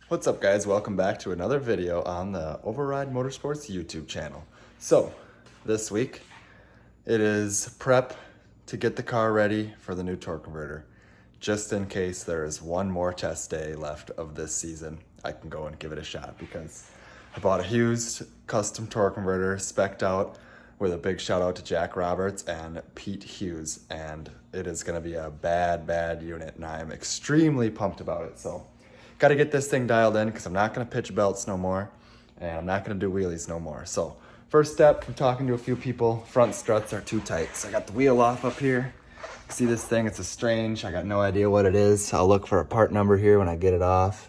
What's up guys, welcome back to another video on the Override Motorsports YouTube channel. So, this week, it is prep to get the car ready for the new torque converter. Just in case there is one more test day left of this season, I can go and give it a shot because I bought a used custom torque converter spec'd out with a big shout out to Jack Roberts and Pete Hughes, and it is gonna be a bad unit and I am extremely pumped about it. So, got to get this thing dialed in because I'm not going to pitch belts no more and I'm not going to do wheelies no more. So first step from talking to a few people, front struts are too tight. So I got the wheel off up here. See this thing, it's a strange, I got no idea what it is. I'll look for a part number here when I get it off.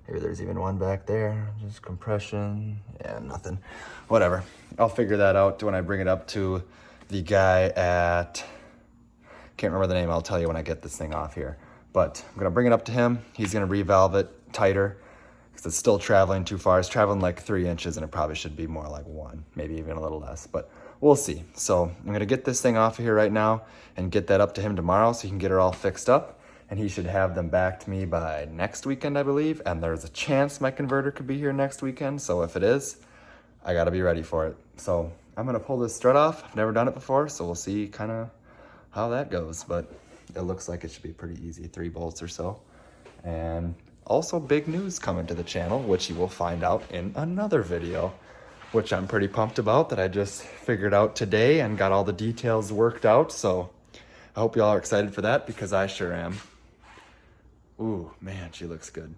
Maybe there's even one back there, just compression, yeah, nothing, whatever. I'll figure that out when I bring it up to the guy at, can't remember the name, I'll tell you when I get this thing off here. But I'm gonna bring it up to him. He's gonna revalve it tighter because it's still traveling too far. It's traveling like 3 inches and it probably should be more like 1, maybe even a little less, but we'll see. So I'm gonna get this thing off of here right now and get that up to him tomorrow so he can get her all fixed up. And he should have them back to me by next weekend, I believe. And there's a chance my converter could be here next weekend. So if it is, I gotta be ready for it. So I'm gonna pull this strut off. I've never done it before, so we'll see kind of how that goes. But it looks like it should be pretty easy, 3 bolts or so. And also big news coming to the channel, which you will find out in another video, which I'm pretty pumped about, that I just figured out today and got all the details worked out. So I hope y'all are excited for that because I sure am. Ooh, man, she looks good.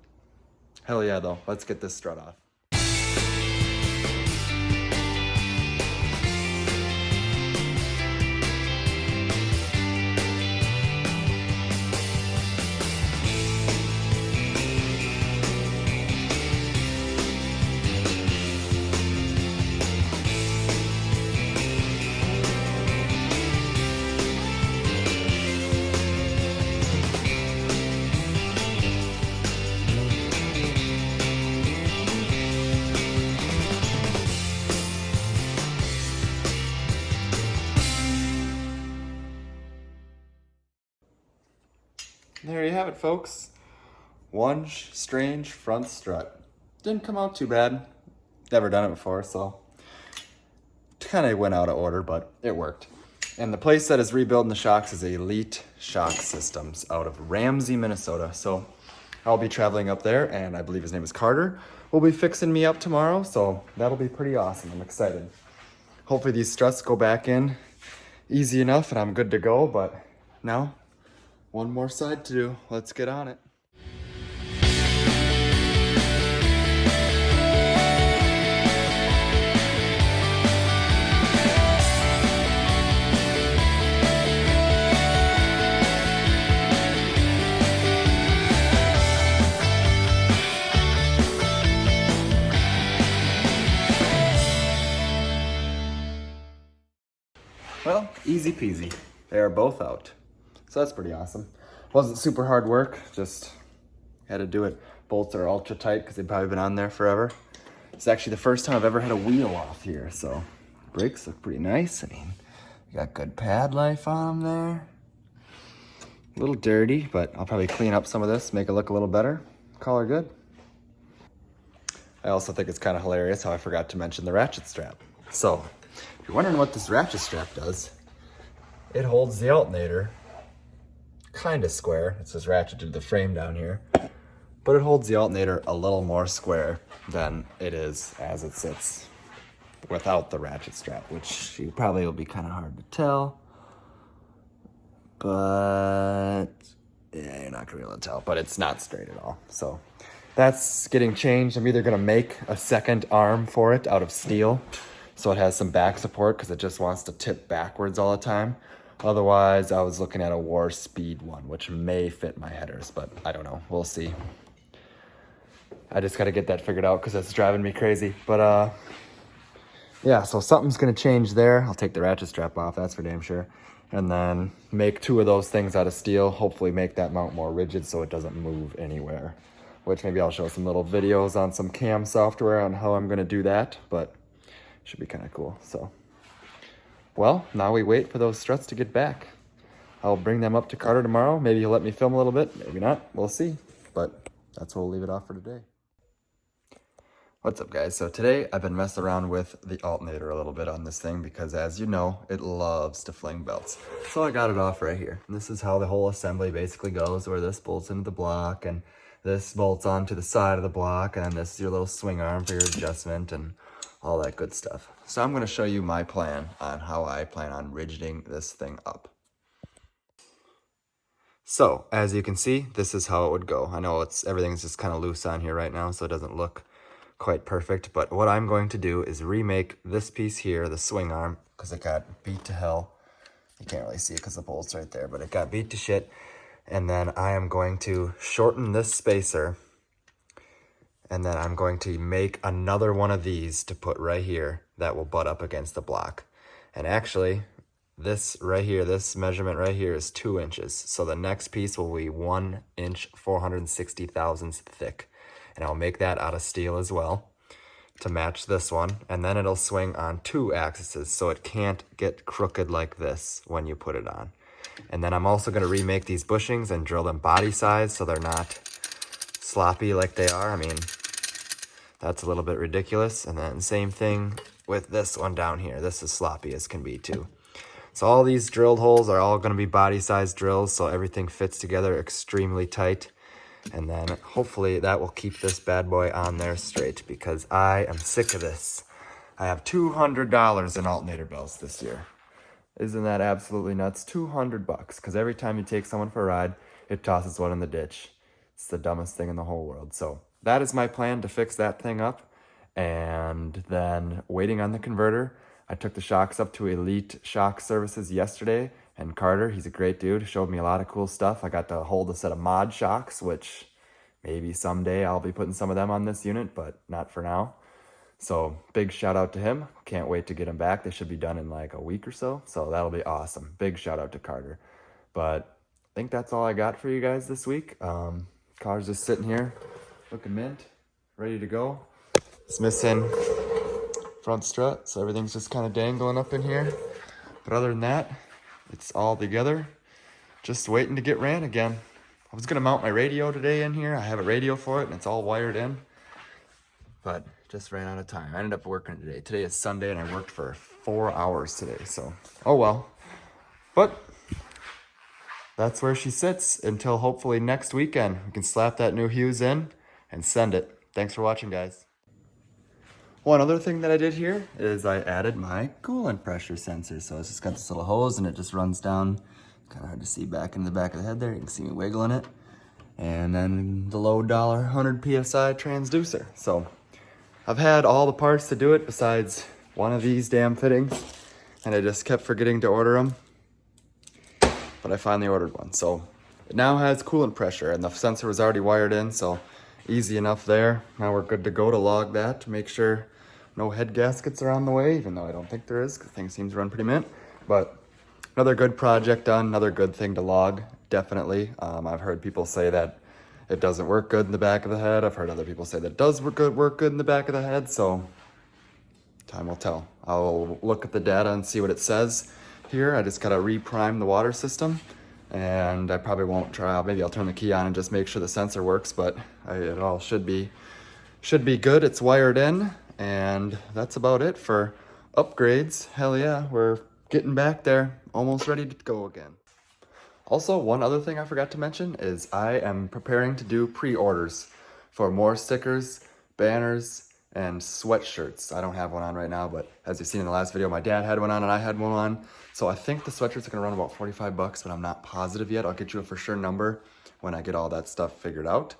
Hell yeah though, let's get this strut off. There you have it, folks. One strange front strut. Didn't come out too bad. Never done it before, so kind of went out of order, but it worked. And the place that is rebuilding the shocks is Elite Shock Systems out of Ramsey, Minnesota. So I'll be traveling up there, and I believe his name is Carter. Will be fixing me up tomorrow, so that'll be pretty awesome. I'm excited. Hopefully these struts go back in easy enough and I'm good to go, but now one more side to do. Let's get on it. Well, easy peasy. They are both out. So that's pretty awesome. Wasn't super hard work, just had to do it. Bolts are ultra tight because they've probably been on there forever. It's actually the first time I've ever had a wheel off here, so brakes look pretty nice. I mean, you got good pad life on them there. A little dirty, but I'll probably clean up some of this, make it look a little better. Call her good. I also think it's kind of hilarious how I forgot to mention the ratchet strap. So, if you're wondering what this ratchet strap does, it holds the alternator kind of square. It says ratchet to the frame down here, but it holds the alternator a little more square than it is as it sits without the ratchet strap, which you probably will be kind of hard to tell, but yeah, you're not gonna be able to tell, but it's not straight at all. So that's getting changed. I'm either gonna make a second arm for it out of steel so it has some back support because it just wants to tip backwards all the time. Otherwise, I was looking at a War Speed one, which may fit my headers, but I don't know. We'll see. I just got to get that figured out because it's driving me crazy. But yeah, so something's going to change there. I'll take the ratchet strap off, that's for damn sure. And then make 2 of those things out of steel. Hopefully make that mount more rigid so it doesn't move anywhere. Which maybe I'll show some little videos on some cam software on how I'm going to do that. But it should be kind of cool, so. Well, now we wait for those struts to get back. I'll bring them up to Carter tomorrow. Maybe he'll let me film a little bit, maybe not, we'll see. But that's where we'll leave it off for today. What's up, guys? So today I've been messing around with the alternator a little bit on this thing because, as you know, it loves to fling belts. So I got it off right here. And this is how the whole assembly basically goes, where this bolts into the block and this bolts onto the side of the block, and then this is your little swing arm for your adjustment and all that good stuff. So I'm going to show you my plan on how I plan on rigiding this thing up. So as you can see, this is how it would go. I know everything's just kind of loose on here right now, so it doesn't look quite perfect, but what I'm going to do is remake this piece here, the swing arm, because it got beat to hell. You can't really see it because the bolt's right there, but it got beat to shit. And then I am going to shorten this spacer, and then I'm going to make another one of these to put right here that will butt up against the block. And actually, this right here, this measurement right here is 2 inches. So the next piece will be 1 inch, 460 thousandths thick. And I'll make that out of steel as well to match this one. And then it'll swing on 2 axes, so it can't get crooked like this when you put it on. And then I'm also going to remake these bushings and drill them body size so they're not sloppy like they are. I mean, that's a little bit ridiculous. And then same thing with this one down here. This is sloppy as can be too. So all these drilled holes are all going to be body size drills, so everything fits together extremely tight. And then hopefully that will keep this bad boy on there straight, because I am sick of this. I have $200 in alternator belts this year. Isn't that absolutely nuts? $200, because every time you take someone for a ride, it tosses one in the ditch. It's the dumbest thing in the whole world. So that is my plan to fix that thing up. And then waiting on the converter, I took the shocks up to Elite Shock Services yesterday, and Carter, he's a great dude, showed me a lot of cool stuff. I got to hold a set of mod shocks, which maybe someday I'll be putting some of them on this unit, but not for now. So big shout out to him. Can't wait to get them back. They should be done in like a week or so. So that'll be awesome. Big shout out to Carter. But I think that's all I got for you guys this week. Car's just sitting here looking mint, ready to go. It's missing front strut, so everything's just kind of dangling up in here. But other than that, it's all together, just waiting to get ran again. I was gonna mount my radio today in here. I have a radio for it and it's all wired in, but just ran out of time. I ended up working today. Today is Sunday and I worked for 4 hours today, so oh well. But that's where she sits until hopefully next weekend. We can slap that new Hughes in and send it. Thanks for watching, guys. One other thing that I did here is I added my coolant pressure sensor. So it's just got this little hose and it just runs down. Kind of hard to see back in the back of the head there. You can see me wiggling it. And then the low dollar 100 PSI transducer. So I've had all the parts to do it besides one of these damn fittings. And I just kept forgetting to order them. But I finally ordered one. So it now has coolant pressure and the sensor was already wired in. So easy enough there. Now we're good to go to log that to make sure no head gaskets are on the way, even though I don't think there is, because things seem to run pretty mint. But another good project done, another good thing to log, definitely. I've heard people say that it doesn't work good in the back of the head. I've heard other people say that it does work good in the back of the head, so time will tell. I'll look at the data and see what it says here. I just gotta reprime the water system, and I probably won't try. Maybe I'll turn the key on and just make sure the sensor works, but it all should be good. It's wired in. And that's about it for upgrades. Hell yeah, we're getting back there, almost ready to go again. Also, one other thing I forgot to mention is I am preparing to do pre-orders for more stickers, banners, and sweatshirts. I don't have one on right now, but as you've seen in the last video, my dad had one on and I had one on. So I think the sweatshirts are gonna run about 45 bucks, but I'm not positive yet. I'll get you a for sure number when I get all that stuff figured out.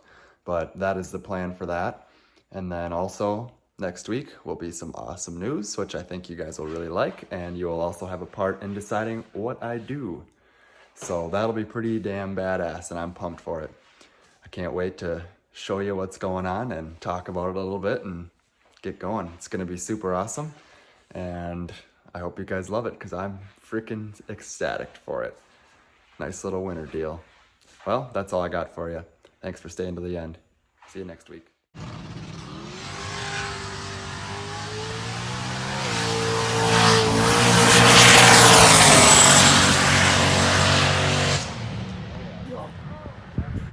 But that is the plan for that. And then also, next week will be some awesome news, which I think you guys will really like, and you will also have a part in deciding what I do. So that'll be pretty damn badass, and I'm pumped for it. I can't wait to show you what's going on and talk about it a little bit and get going. It's gonna be super awesome, and I hope you guys love it, because I'm freaking ecstatic for it. Nice little winter deal. Well, that's all I got for you. Thanks for staying to the end. See you next week.